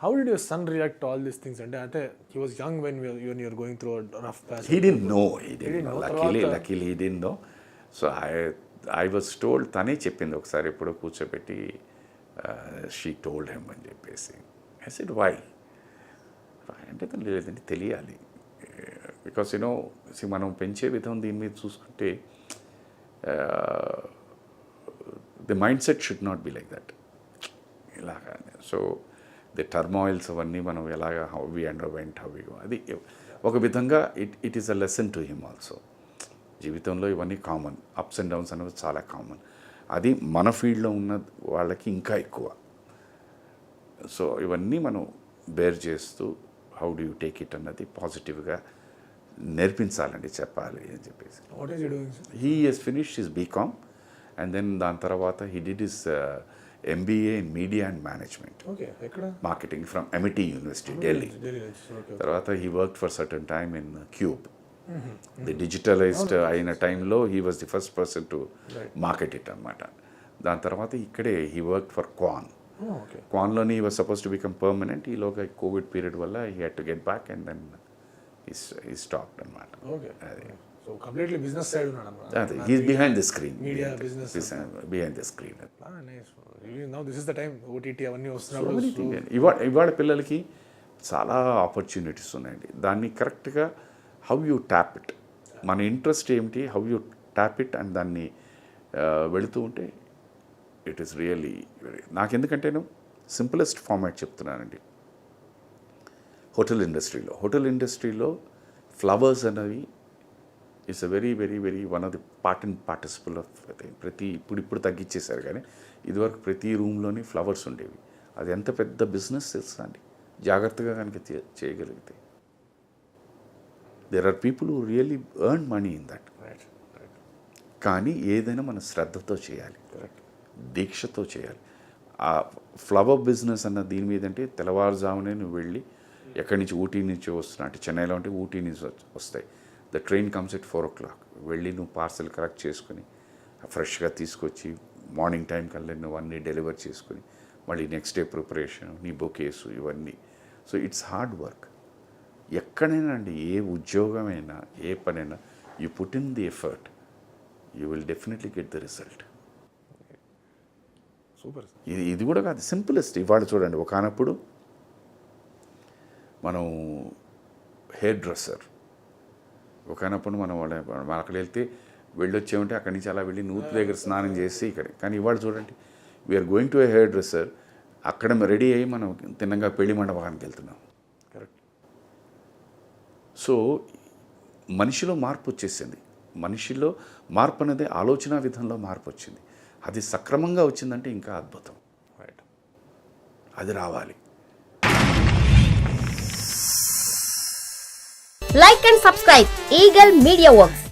How did your son react to all these things? And he was young when you were going through a rough patch. He didn't know. తర్వాత Luckily he didn't know. So I was told, తనే చెప్పింది ఒకసారి ఎప్పుడో కూర్చోబెట్టి she told him అని చెప్పేసి. I said why? అంటే తను లేదంటే తెలియాలి. బికాస్ మనం పెంచే విధం దీని మీద చూసుకుంటే the mindset should not be like that. ఇలాగా సో ది టర్మాయిల్స్ అవన్నీ మనం ఎలాగా how we underwent how we అది ఒక విధంగా it is a lesson to him also. జీవితంలో ఇవన్నీ కామన్, అప్స్ అండ్ డౌన్స్ అనేవి చాలా కామన్. అది మన ఫీల్డ్లో ఉన్న వాళ్ళకి ఇంకా ఎక్కువ. సో ఇవన్నీ మనం బేర్ చేస్తూ how do you take it అన్నది పాజిటివ్గా నేర్పించాలండి, చెప్పాలి అని చెప్పేసి. He has finished his BCom and then దాని తర్వాత he did his MBA in Media and Management. Okay, Marketing from MIT University, Delhi. తర్వాత he worked for certain time in Cube. The digitalized అయిన టైంలో he was the first person to market it అన్నమాట. దాని తర్వాత ఇక్కడే he worked for Quan. Quanలోని he was supposed to become permanent. ఈలోగా Covid period వల్ల he had to get back and then he stopped అన్నమాట. So completely business side unnadu. He is behind the screen. Media business. Behind the screen. Nice. Now this is the time OTT అవన్నీ వస్తున్నప్పుడు ఇవాళ పిల్లలకి చాలా opportunities ఉన్నాయండి. దాన్ని కరెక్ట్గా how you tap it, మన ఇంట్రెస్ట్ ఏమిటి, how you tap it and దాన్ని వెళుతూ ఉంటే ఇట్ ఈస్ రియల్లీ నాకెందుకంటేను సింపులెస్ట్ ఫార్మాట్ చెప్తున్నానండి. హోటల్ ఇండస్ట్రీలో ఫ్లవర్స్ అనేవి it's a very very very one of the part and participle of ప్రతి ఇప్పుడు తగ్గించేశారు, కానీ ఇదివరకు ప్రతి రూమ్లోని ఫ్లవర్స్ ఉండేవి. అది ఎంత పెద్ద బిజినెస్ తెలుసా అండి, జాగ్రత్తగా కనుక చేయగలిగితే. There are people who really earn money in that. కానీ ఏదైనా మన శ్రద్ధతో చేయాలి, దీక్షతో చేయాలి. ఆ ఫ్లవర్ బిజినెస్ అన్న దీని మీద అంటే తెల్లవారుజామునే నువ్వు వెళ్ళి ఎక్కడి నుంచి ఊటీ నుంచి వస్తున్నా అంటే చెన్నైలో అంటే ఊటీ నుంచి వస్తాయి. The train comes at 4 o'clock. వెళ్ళి నువ్వు పార్సల్ కలెక్ట్ చేసుకొని ఫ్రెష్గా తీసుకొచ్చి మార్నింగ్ టైం కల్లా నువ్వు అన్నీ డెలివర్ చేసుకొని మళ్ళీ నెక్స్ట్ డే ప్రిపరేషన్, నీ బొకేసు ఇవన్నీ. So it's hard work. ఎక్కడైనా అండి, ఏ ఉద్యోగమైనా ఏ పనైనా you put in the effort, you will definitely get the result. Super. ఇది కూడా కాదు, సింపులెస్ట్. ఇవాళ చూడండి, ఒకనప్పుడు మనం హెయిర్ డ్రెస్సర్, ఒకనప్పుడు మనం అక్కడ వెళ్తే వెళ్ళొచ్చేమంటే అక్కడి నుంచి అలా వెళ్ళి నూతి దగ్గర స్నానం చేసి ఇక్కడ. కానీ ఇవాళ చూడండి, we're going to a hairdresser, అక్కడ రెడీ అయ్యి మనం తిన్నగా పెళ్లి మండపానికి వెళ్తున్నాం. కరెక్ట్. సో మనిషిలో మార్పు వచ్చేసింది. మనిషిలో మార్పు అనేది ఆలోచన విధంలో మార్పు వచ్చింది. అది సక్రమంగా వచ్చిందంటే ఇంకా అద్భుతం. రైట్, అది రావాలి. Like and subscribe Eagle Media Works.